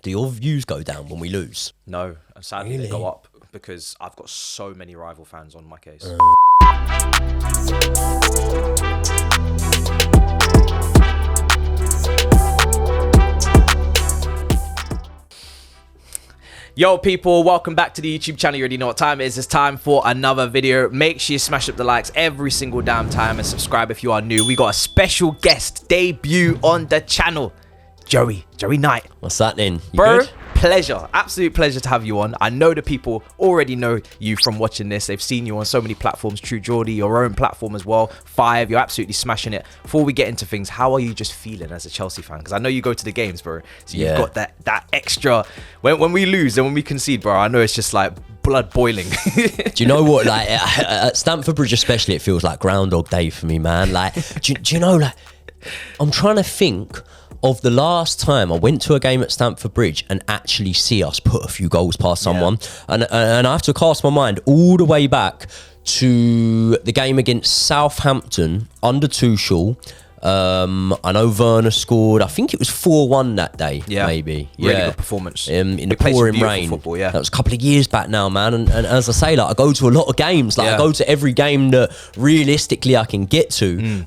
Do your views go down when we lose? No, and sadly they go up because I've got so many rival fans on my case. Yo people, welcome back to the YouTube channel. You already know what time it is. It's time for another video. Make sure you smash up the likes every single damn time and subscribe if you are new. We got a special guest debut on the channel. Joey Knight. What's happening? You Bro, good? pleasure. Absolute pleasure to have you on. I know the people already know you from watching this. They've seen you on so many platforms. True Geordie, your own platform as well. 5, you're absolutely smashing it. Before we get into things, how are you just feeling as a Chelsea fan? Because I know you go to the games, bro. So you've got that extra. When we lose and when we concede, bro, I know it's just like blood boiling. Do you know what? Like at Stamford Bridge especially, it feels like Groundhog Day for me, man. Like, do you know, like, I'm trying to think of the last time I went to a game at Stamford Bridge and actually see us put a few goals past someone. And I have to cast my mind all the way back to the game against Southampton under Tuchel. I know Werner scored. I think it was 4-1 that day, maybe. Really good performance. In the pouring rain. Football, That was a couple of years back now, man. And as I say, like, I go to a lot of games. Like, I go to every game that realistically I can get to.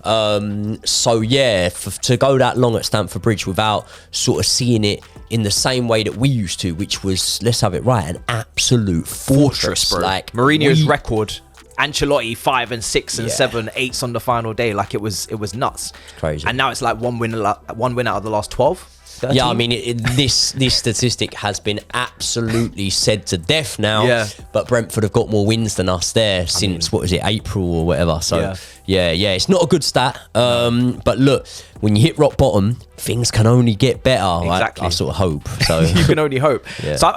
So, yeah, to go that long at Stamford Bridge without sort of seeing it in the same way that we used to, which was, let's have it right, an absolute fortress. Bro. Like Mourinho's record. Ancelotti 5 and 6 and 7, 8s on the final day. Like it was nuts. Crazy. And now it's like one win out of the last 12. 13? Yeah, I mean, this statistic has been absolutely said to death now. Yeah. But Brentford have got more wins than us there since, what was it, April or whatever. So, yeah, it's not a good stat. But look, when you hit rock bottom, things can only get better. Exactly. I sort of hope. So you can only hope. Yeah. So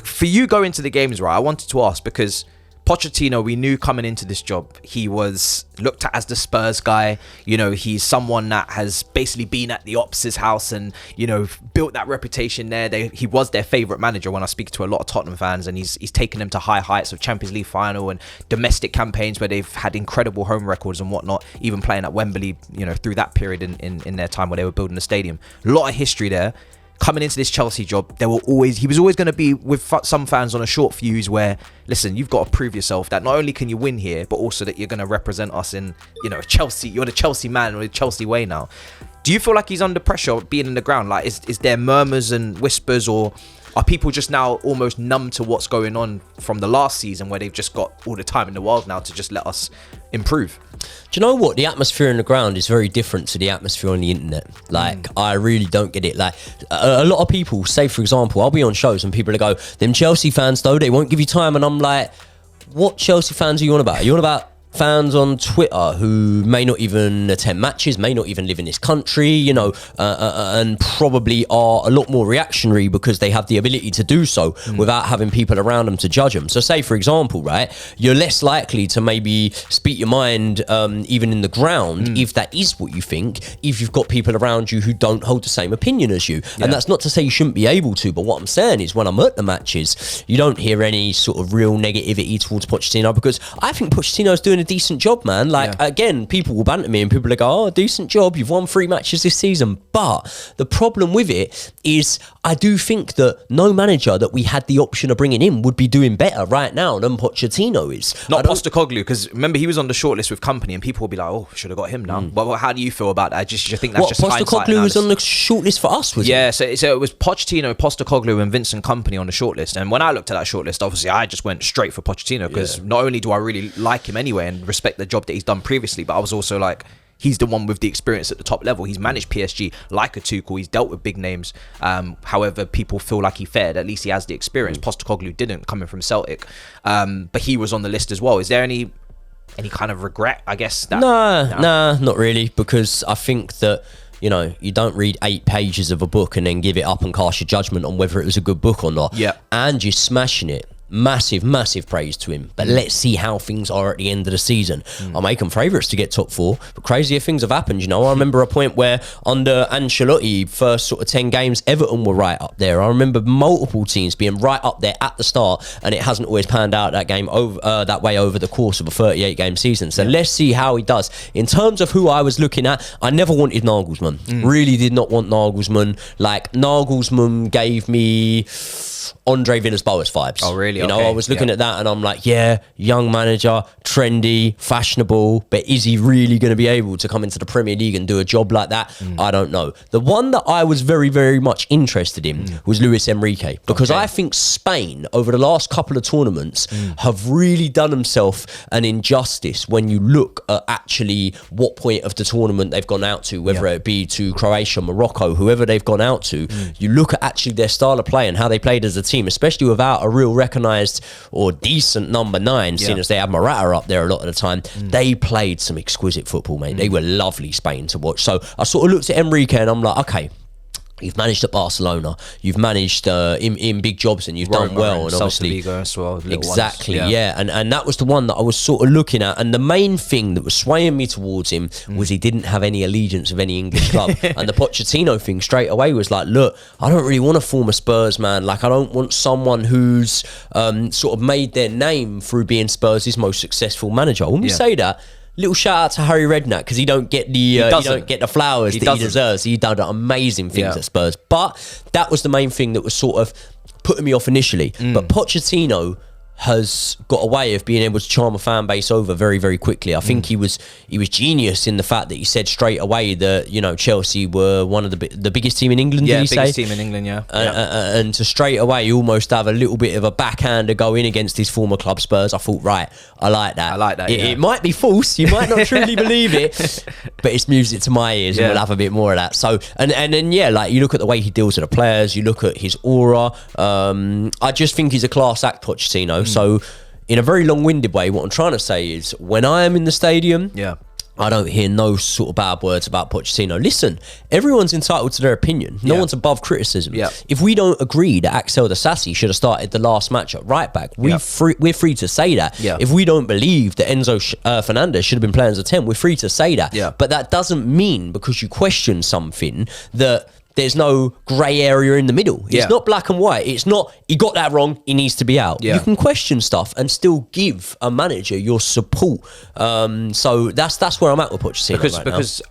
for you going to the games, right, I wanted to ask because Pochettino, we knew coming into this job, he was looked at as the Spurs guy. You know, he's someone that has basically been at the Ops' house and, you know, built that reputation there. He was their favourite manager when I speak to a lot of Tottenham fans, and he's taken them to high heights of Champions League final and domestic campaigns where they've had incredible home records and whatnot, even playing at Wembley, you know, through that period in their time where they were building the stadium. A lot of history there. Coming into this Chelsea job, he was always going to be with some fans on a short fuse where, listen, you've got to prove yourself that not only can you win here, but also that you're going to represent us in, you know, Chelsea. You're the Chelsea man or the Chelsea way now. Do you feel like he's under pressure being in the ground? Like, is there murmurs and whispers, or are people just now almost numb to what's going on from the last season where they've just got all the time in the world now to just let us improve? Do you know what? The atmosphere in the ground is very different to the atmosphere on the internet. Like, I really don't get it. Like, a lot of people say, for example, I'll be on shows and people go, them Chelsea fans, though, they won't give you time. And I'm like, what Chelsea fans are you on about? Are you on about fans on Twitter who may not even attend matches, may not even live in this country, you know, and probably are a lot more reactionary because they have the ability to do so without having people around them to judge them. So say, for example, right, you're less likely to maybe speak your mind even in the ground if that is what you think, if you've got people around you who don't hold the same opinion as you. And that's not to say you shouldn't be able to, but what I'm saying is when I'm at the matches, you don't hear any sort of real negativity towards Pochettino, because I think Pochettino's doing a decent job, man. Like, again, people will banter me and people will go, oh, decent job, you've won 3 matches this season. But the problem with it is I do think that no manager that we had the option of bringing in would be doing better right now than Pochettino is. Not Postecoglou, because remember, he was on the shortlist with company and people will be like, oh, should have got him now. But how do you feel about that? Do you think that's just hindsight? Postecoglou was on the shortlist for us, was he? So it was Pochettino, Postecoglou and Vincent Kompany on the shortlist. And when I looked at that shortlist, obviously I just went straight for Pochettino because not only do I really like him anyway and respect the job that he's done previously, but I was also like, he's the one with the experience at the top level. He's managed PSG like a Tuchel. He's dealt with big names. However, people feel like he fared. At least he has the experience. Postecoglou didn't, coming from Celtic. But he was on the list as well. Is there any kind of regret, I guess? Nah, not really, because I think that, you know, you don't read 8 pages of a book and then give it up and cast your judgment on whether it was a good book or not. Yeah. And you're smashing it. massive praise to him. But let's see how things are at the end of the season. I make them favourites to get top 4, but crazier things have happened. You know, I remember a point where under Ancelotti, first sort of 10 games, Everton were right up there. I remember multiple teams being right up there at the start, and it hasn't always panned out that way over the course of a 38-game season. So let's see how he does. In terms of who I was looking at, I never wanted Nagelsmann. Really did not want Nagelsmann. Like, Nagelsmann gave me Andre Villas-Boas vibes. Oh, really? You know, I was looking at that and I'm like, yeah, young manager, trendy, fashionable, but is he really going to be able to come into the Premier League and do a job like that? I don't know. The one that I was very, very much interested in was Luis Enrique, because I think Spain, over the last couple of tournaments, have really done themselves an injustice when you look at actually what point of the tournament they've gone out to, whether it be to Croatia, Morocco, whoever they've gone out to. You look at actually their style of play and how they played as a team, especially without a real recognised or decent number 9, seeing as they had Morata up there a lot of the time. They played some exquisite football, mate. They were lovely, Spain, to watch. So I sort of looked at Enrique and I'm like, okay, you've managed at Barcelona, you've managed in big jobs, and you've done well, and obviously as well, exactly, and that was the one that I was sort of looking at. And the main thing that was swaying me towards him was he didn't have any allegiance of any English club. And the Pochettino thing straight away was like, look, I don't really want a former Spurs man. Like, I don't want someone who's sort of made their name through being Spurs' most successful manager. When we say that, little shout out to Harry Redknapp, because he don't get the flowers that he deserves. He done amazing things at Spurs, but that was the main thing that was sort of putting me off initially. But Pochettino has got a way of being able to charm a fan base over very, very quickly. I think he was genius in the fact that he said straight away that, you know, Chelsea were one of the biggest team in England. Yeah, did he biggest say? team in England. And to straight away almost have a little bit of a backhander go in against his former club Spurs. I thought, right, I like that. It might be false. You might not truly believe it, but it's music to my ears, and we'll have a bit more of that. So, and then like, you look at the way he deals with the players, you look at his aura. I just think he's a class act, Pochettino. So in a very long-winded way, what I'm trying to say is, when I am in the stadium, I don't hear no sort of bad words about Pochettino. Listen, everyone's entitled to their opinion. No one's above criticism. If we don't agree that Axel Disasi should have started the last match at right back, we're free to say that. If we don't believe that Enzo Fernandez should have been playing as a 10, we're free to say that. But that doesn't mean, because you question something, that there's no grey area in the middle. It's not black and white. It's not, he got that wrong, he needs to be out. You can question stuff and still give a manager your support. So that's where I'm at with Pochettino because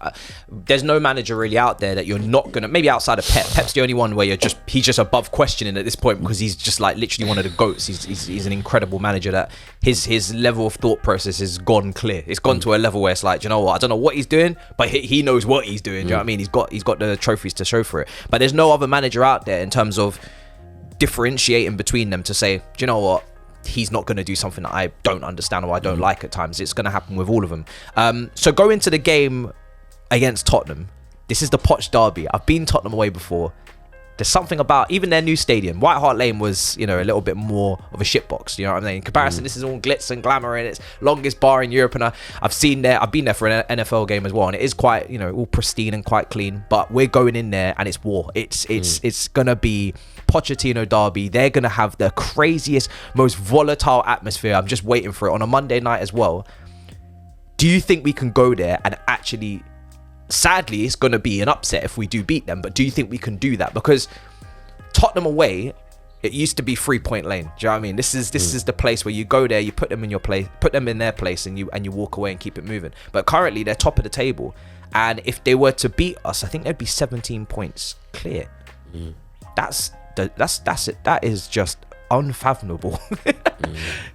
there's no manager really out there that you're not gonna, maybe outside of Pep. Pep's the only one where he's just above questioning at this point, because he's just like literally one of the GOATs. He's an incredible manager that his level of thought process has gone clear. It's gone to a level where it's like, you know what, I don't know what he's doing, but he knows what he's doing. Do you know what I mean? He's got the trophies to show for it. But there's no other manager out there in terms of differentiating between them to say, do you know what, he's not going to do something that I don't understand or I don't like at times. It's going to happen with all of them. So go into the game against Tottenham. This is the Poch derby. I've been Tottenham away before. There's something about even their new stadium. White Hart Lane was, you know, a little bit more of a shitbox. You know what I mean? In comparison, this is all glitz and glamour, and it's longest bar in Europe. And I've been there for an NFL game as well, and it is quite, you know, all pristine and quite clean. But we're going in there, and it's war. It's gonna be Pochettino derby. They're gonna have the craziest, most volatile atmosphere. I'm just waiting for it on a Monday night as well. Do you think we can go there and actually? Sadly, it's going to be an upset if we do beat them, but do you think we can do that? Because Tottenham away, it used to be 3-point lane. Do you know what I mean? This is the place where you go there, you put them in your place, put them in their place, and you walk away and keep it moving. But currently, they're top of the table, and if they were to beat us, I think they'd be 17 points clear. That's it. That is just unfathomable.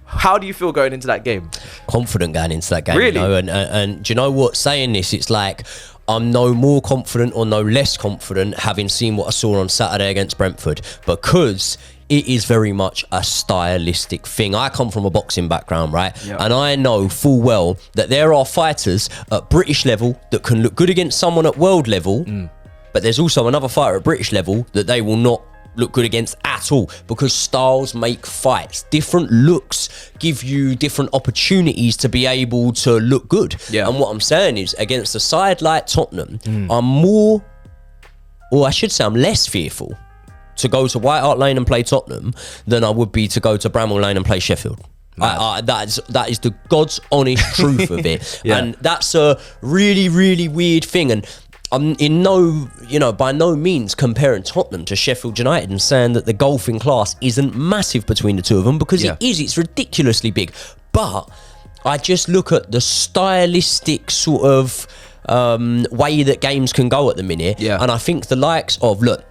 How do you feel going into that game? Confident going into that game, really? You know? And do you know what? Saying this, it's like I'm no more confident or no less confident having seen what I saw on Saturday against Brentford, because it is very much a stylistic thing. I come from a boxing background, right? And I know full well that there are fighters at British level that can look good against someone at world level, but there's also another fighter at British level that they will not look good against at all, because styles make fights. Different looks give you different opportunities to be able to look good. And what I'm saying is, against a side like Tottenham, I'm less fearful to go to White Hart Lane and play Tottenham than I would be to go to Bramall Lane and play Sheffield. That is the God's honest truth of it. And that's a really, really weird thing. And I'm by no means comparing Tottenham to Sheffield United and saying that the gulf in class isn't massive between the two of them, because it is. It's ridiculously big. But I just look at the stylistic sort of way that games can go at the minute. And I think the likes of, look,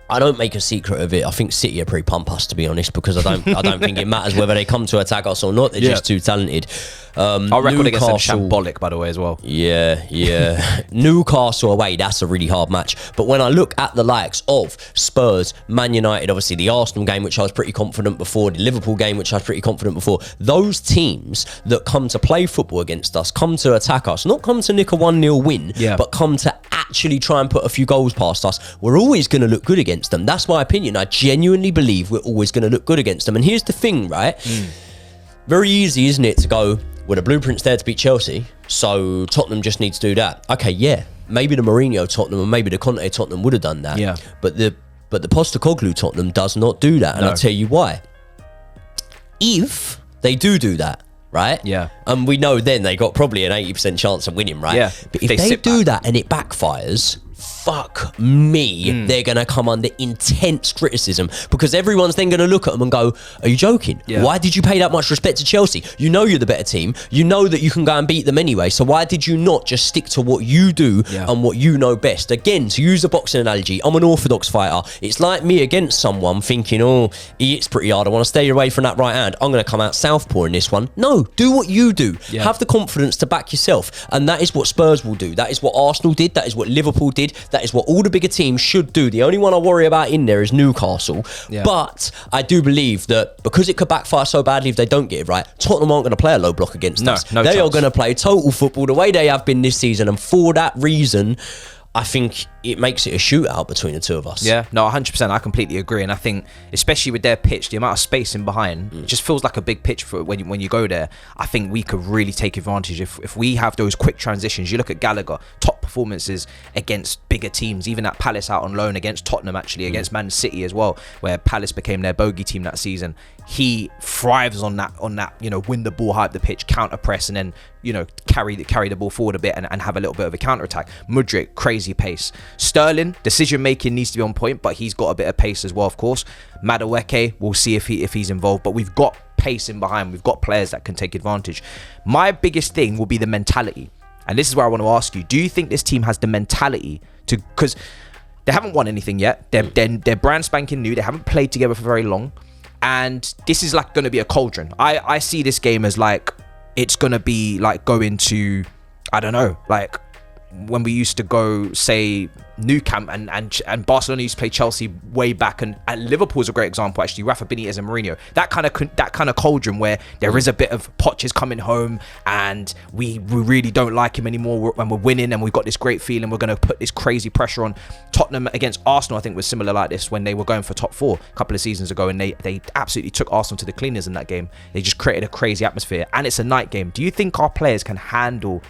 I don't make a secret of it. I think City are pretty pump us, to be honest, because I don't think it matters whether they come to attack us or not. They're just too talented. Our record against them shambolic, by the way, as well. Yeah. Newcastle away, that's a really hard match. But when I look at the likes of Spurs, Man United, obviously the Arsenal game, which I was pretty confident before, the Liverpool game, which I was pretty confident before, those teams that come to play football against us, come to attack us, not come to nick a 1-0 win, but come to actually try and put a few goals past us, we're always going to look good against them. That's my opinion. I genuinely believe we're always going to look good against them. And here's the thing, right? Very easy, isn't it, to go, well, the blueprint's there to beat Chelsea, so Tottenham just need to do that. Okay, yeah, maybe the Mourinho Tottenham and maybe the Conte Tottenham would have done that. Yeah. But the Postecoglou Tottenham does not do that, and I'll tell you why. If they do that, right? Yeah. And we know then they got probably an 80% chance of winning, right? Yeah. But if they do that and it backfires, fuck me, they're going to come under intense criticism, because everyone's then going to look at them and go, are you joking? Why did you pay that much respect to Chelsea? You know you're the better team. You know that you can go and beat them anyway. So why did you not just stick to what you do and what you know best? Again, to use a boxing analogy, I'm an orthodox fighter. It's like me against someone thinking, oh, he hits pretty hard. I want to stay away from that right hand. I'm going to come out southpaw in this one. No, do what you do. Have the confidence to back yourself. And that is what Spurs will do. That is what Arsenal did. That is what Liverpool did. That is what all the bigger teams should do. The only one I worry about in there is Newcastle. But I do believe that because it could backfire so badly if they don't get it right, Tottenham aren't going to play a low block against us. They are going to play total football the way they have been this season. And for that reason, I think it makes it a shootout between the two of us. Yeah, no, 100%. I completely agree. And I think, especially with their pitch, the amount of space in behind, it just feels like a big pitch for when you go there. I think we could really take advantage if we have those quick transitions. You look at Gallagher, top performances against bigger teams, even at Palace out on loan against Tottenham, actually, against Man City as well, where Palace became their bogey team that season. He thrives on that, win the ball, hype the pitch, counter press, and then, carry the ball forward a bit and have a little bit of a counter attack. Mudryk, crazy pace. Sterling, decision making needs to be on point, but he's got a bit of pace as well, of course. Madueke, we'll see if he's involved, but we've got pace in behind. We've got players that can take advantage. My biggest thing will be the mentality, and this is where I want to ask you: do you think this team has the mentality to? Because they haven't won anything yet. They're brand spanking new. They haven't played together for very long, and this is like going to be a cauldron. I see this game as like it's going to be like going to, I don't know, like when we used to go, say, Nou Camp and Barcelona used to play Chelsea way back, and Liverpool's a great example, actually. Rafa Benitez and Mourinho, that kind of cauldron where there is a bit of Poch is coming home and we really don't like him anymore when we're winning, and we've got this great feeling we're going to put this crazy pressure on. Tottenham against Arsenal, I think, was similar like this when they were going for top four a couple of seasons ago, and they absolutely took Arsenal to the cleaners in that game. They just created a crazy atmosphere, and it's a night game. Do you think our players can handle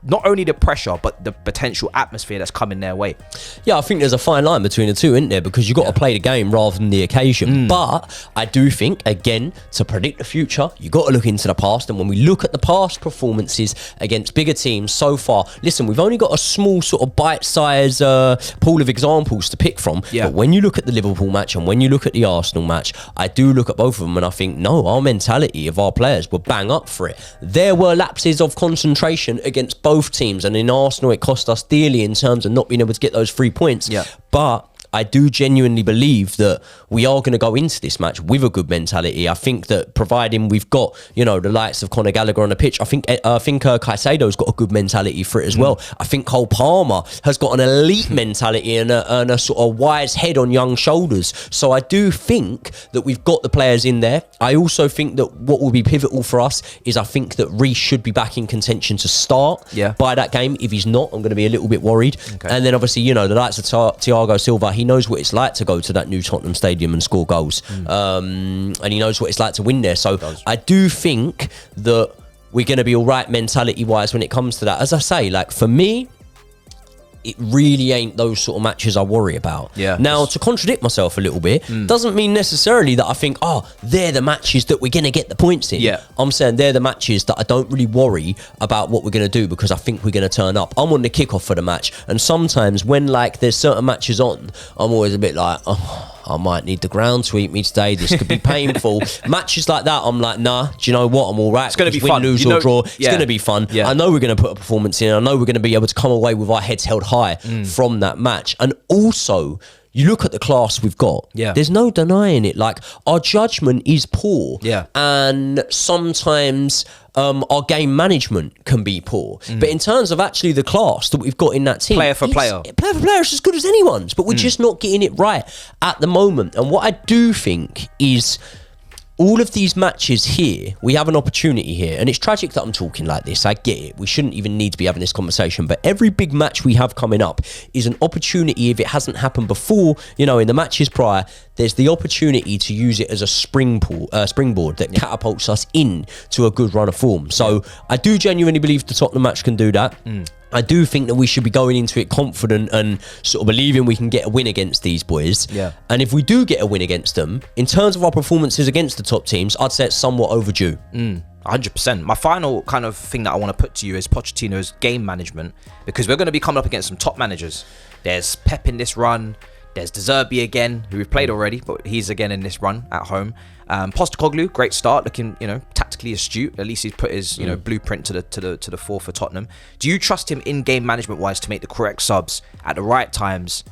not only the pressure but the potential atmosphere that's coming their way? Yeah, I think there's a fine line between the two, isn't there? Because you've got to play the game rather than the occasion. But I do think, again, to predict the future, you've got to look into the past. And when we look at the past performances against bigger teams so far, listen, we've only got a small sort of bite-sized pool of examples to pick from. But when you look at the Liverpool match and when you look at the Arsenal match, I do look at both of them and I think, no, our mentality of our players were bang up for it. There were lapses of concentration against both teams, and in Arsenal it cost us dearly in terms of not being able to get those 3 points. But I do genuinely believe that we are going to go into this match with a good mentality. I think that providing we've got, the likes of Conor Gallagher on the pitch, I think Caicedo's got a good mentality for it as well. I think Cole Palmer has got an elite mentality and a sort of wise head on young shoulders. So I do think that we've got the players in there. I also think that what will be pivotal for us is I think that Reece should be back in contention to start by that game. If he's not, I'm going to be a little bit worried. And then obviously, the likes of Thiago Silva, he knows what it's like to go to that new Tottenham stadium and score goals. And he knows what it's like to win there. So I do think that we're going to be all right mentality-wise when it comes to that. As I say, like for me, it really ain't those sort of matches I worry about. Yeah. Now, to contradict myself a little bit, doesn't mean necessarily that I think, they're the matches that we're going to get the points in. Yeah. I'm saying they're the matches that I don't really worry about what we're going to do because I think we're going to turn up. I'm on the kickoff for the match. And sometimes when like there's certain matches on, I'm always a bit like, I might need the ground to eat me today. This could be painful. Matches like that, I'm like, nah, do you know what? I'm all right. It's going to be win, fun. lose or draw. It's going to be fun. Yeah. I know we're going to put a performance in. I know we're going to be able to come away with our heads held high from that match. And also, you look at the class we've got. Yeah. There's no denying it. Like, our judgment is poor. Yeah. And sometimes our game management can be poor. But in terms of actually the class that we've got in that team, Player for player is as good as anyone's. But we're just not getting it right at the moment. And what I do think is, all of these matches here, we have an opportunity here. And it's tragic that I'm talking like this. I get it. We shouldn't even need to be having this conversation. But every big match we have coming up is an opportunity. If it hasn't happened before, in the matches prior, there's the opportunity to use it as a springboard that catapults us in to a good run of form. So I do genuinely believe the Tottenham match can do that. I do think that we should be going into it confident and sort of believing we can get a win against these boys. Yeah. And if we do get a win against them, in terms of our performances against the top teams, I'd say it's somewhat overdue. 100%. My final kind of thing that I want to put to you is Pochettino's game management, because we're going to be coming up against some top managers. There's Pep in this run. There's De Zerbi again, who we've played already, but he's again in this run at home. Postecoglou, great start, looking tactically astute. At least he's put his blueprint to the fore for Tottenham. Do you trust him in game management wise to make the correct subs at the right times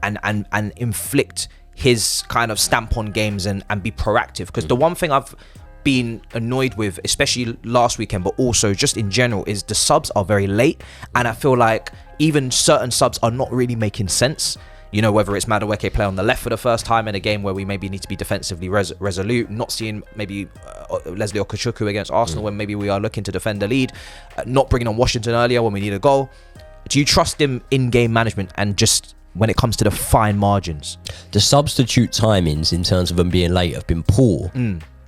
and inflict his kind of stamp on games and be proactive? Because the one thing I've been annoyed with, especially last weekend, but also just in general, is the subs are very late, and I feel like even certain subs are not really making sense. Whether it's Madueke play on the left for the first time in a game where we maybe need to be defensively resolute, not seeing maybe Leslie Okachuku against Arsenal when maybe we are looking to defend the lead, not bringing on Washington earlier when we need a goal. Do you trust him in game management and just when it comes to the fine margins? The substitute timings in terms of them being late have been poor.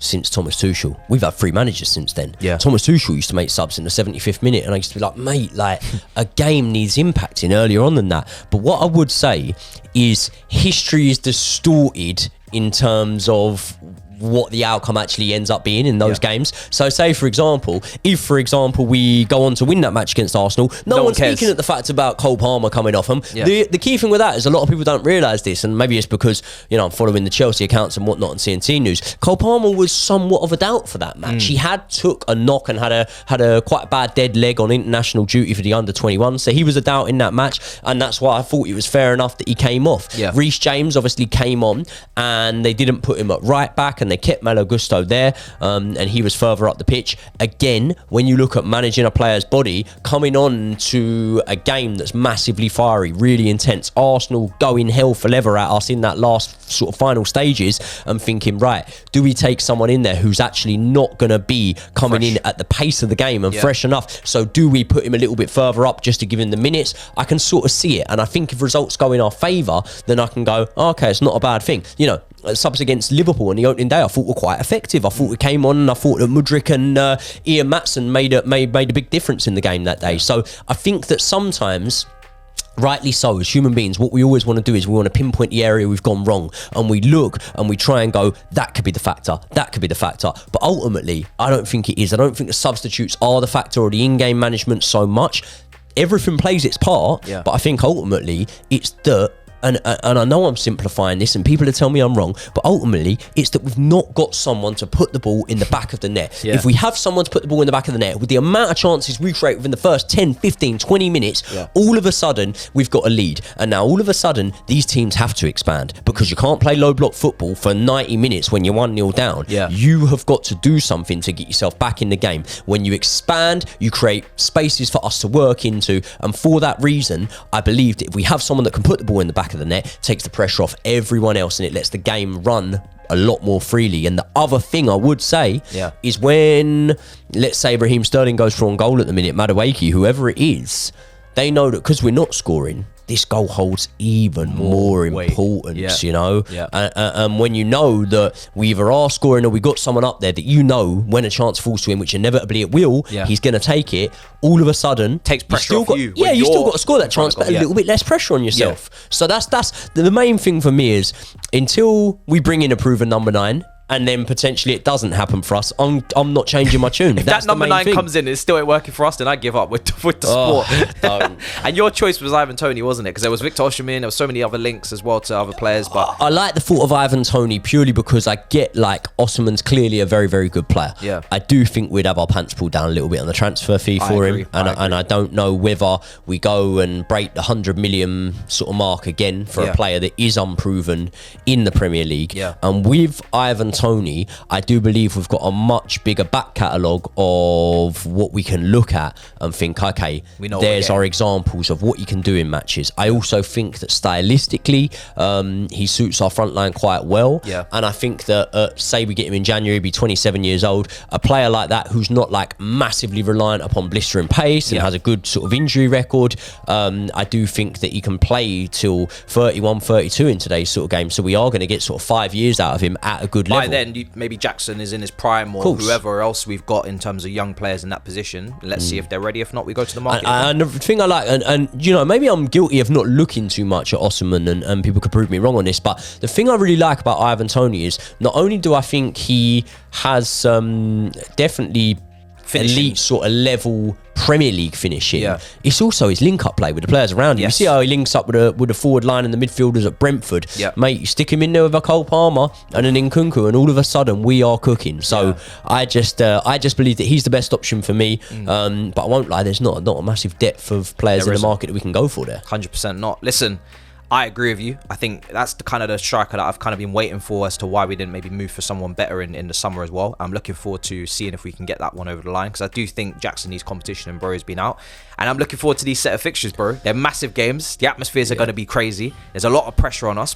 Since Thomas Tuchel. We've had 3 managers since then. Yeah. Thomas Tuchel used to make subs in the 75th minute, and I used to be like, mate, like, a game needs impacting earlier on than that. But what I would say is history is distorted in terms of what the outcome actually ends up being in those games. So say, for example, if we go on to win that match against Arsenal, no one's speaking at the fact about Cole Palmer coming off them. The key thing with that is a lot of people don't realise this, and maybe it's because I'm following the Chelsea accounts and whatnot and CNT news. Cole Palmer was somewhat of a doubt for that match. He had took a knock and had a quite bad dead leg on international duty for the under-21, so he was a doubt in that match, and that's why I thought it was fair enough that he came off. Reece James obviously came on, and they didn't put him at right back, and they kept Malo Gusto there, and he was further up the pitch. Again, when you look at managing a player's body, coming on to a game that's massively fiery, really intense, Arsenal going hell for leather at us in that last sort of final stages, and thinking, right, do we take someone in there who's actually not going to be coming in at the pace of the game and fresh enough? So do we put him a little bit further up just to give him the minutes? I can sort of see it, and I think if results go in our favour, then I can go, okay, it's not a bad thing. Subs against Liverpool on the opening day I thought were quite effective. I thought it came on, and I thought that Mudryk and Ian Matson made a big difference in the game that day. So I think that sometimes, rightly so, as human beings, what we always want to do is we want to pinpoint the area we've gone wrong, and we look and we try and go, that could be the factor, that could be the factor. But ultimately, I don't think it is. I don't think the substitutes are the factor or the in-game management so much. Everything plays its part, but I think ultimately it's the and I know I'm simplifying this and people are telling me I'm wrong, but ultimately it's that we've not got someone to put the ball in the back of the net. If we have someone to put the ball in the back of the net, with the amount of chances we create within the first 10, 15, 20 minutes, all of a sudden we've got a lead. And now all of a sudden these teams have to expand, because you can't play low block football for 90 minutes when you're 1-0 down. You have got to do something to get yourself back in the game. When you expand, you create spaces for us to work into, and for that reason I believe that if we have someone that can put the ball in the back of the net, takes the pressure off everyone else, and it lets the game run a lot more freely. And the other thing I would say is when, let's say, Raheem Sterling goes for on goal at the minute, Madueke, whoever it is, they know that because we're not scoring, this goal holds even more importance, you know? Yeah. And when you know that we either are scoring or we got someone up there that you know when a chance falls to him, which inevitably it will, he's going to take it, all of a sudden... Takes pressure off you. Yeah, you still got to score that chance, but a little bit less pressure on yourself. So that's the main thing for me is until we bring in a proven number 9, and then potentially it doesn't happen for us, I'm not changing my tune. If that number 9 comes in and it still ain't working for us, then I give up with the sport. Don't. And your choice was Ivan Toney, wasn't it? Because there was Victor Osimhen, there was so many other links as well to other players. But I like the thought of Ivan Toney purely because I get like Osimhen's clearly a very, very good player. Yeah. I do think we'd have our pants pulled down a little bit on the transfer fee for him. And I don't know whether we go and break the 100 million sort of mark again for a player that is unproven in the Premier League. Yeah. And with Ivan Toney, I do believe we've got a much bigger back catalogue of what we can look at and think, okay, there's our examples of what you can do in matches. I also think that stylistically, he suits our front line quite well. Yeah. And I think that, say we get him in January, be 27 years old, a player like that who's not like massively reliant upon blistering pace and has a good sort of injury record, I do think that he can play till 31, 32 in today's sort of game. So we are going to get sort of 5 years out of him at a good level. By then, maybe Jackson is in his prime or whoever else we've got in terms of young players in that position. Let's see if they're ready. If not, we go to the market. And the thing I like, and you know, maybe I'm guilty of not looking too much at Osimhen, and people could prove me wrong on this, but the thing I really like about Ivan Toney is not only do I think he has definitely elite sort of level Premier League finishing, it's also his link-up play with the players around him. You see how he links up with a forward line and the midfielders at Brentford. Mate, you stick him in there with a Cole Palmer and an Nkunku, and all of a sudden we are cooking. So I just believe that he's the best option for me. But I won't lie, there's not a massive depth of players in the market that we can go for there. 100% not. Listen, I agree with you. I think that's the kind of the striker that I've kind of been waiting for as to why we didn't maybe move for someone better in the summer as well. I'm looking forward to seeing if we can get that one over the line, because I do think Jackson needs competition and Bro's been out. And I'm looking forward to these set of fixtures, bro. They're massive games. The atmospheres are going to be crazy. There's a lot of pressure on us,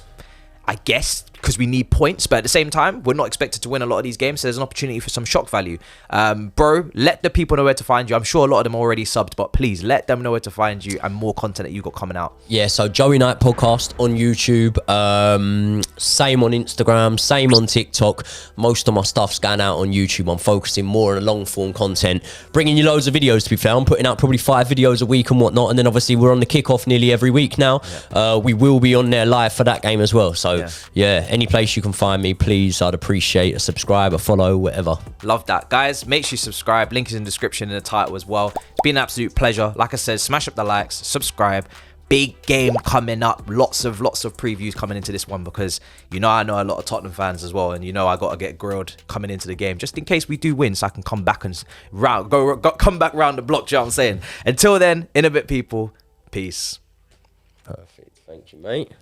I guess, because we need points, but at the same time, we're not expected to win a lot of these games, so there's an opportunity for some shock value. Bro, let the people know where to find you. I'm sure a lot of them are already subbed, but please let them know where to find you and more content that you've got coming out. Yeah, so Joey Knight Podcast on YouTube, same on Instagram, same on TikTok. Most of my stuff's going out on YouTube. I'm focusing more on long form content, bringing you loads of videos, to be fair. I'm putting out probably 5 videos a week and whatnot, and then obviously we're on the kickoff nearly every week now. We will be on there live for that game as well, so yeah, any place you can find me, please, I'd appreciate a subscribe, a follow, whatever. Love that, guys. Make sure you subscribe. Link is in the description and the title as well. It's been an absolute pleasure. Like I said, smash up the likes, subscribe. Big game coming up. Lots of previews coming into this one, because you know I know a lot of Tottenham fans as well, and you know I got to get grilled coming into the game just in case we do win, so I can come back and come back round the block. Do you know what I'm saying? Until then, in a bit, people. Peace. Perfect. Thank you, mate.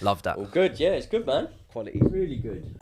Love that. All good. Yeah, it's good, man. Quality. Really good.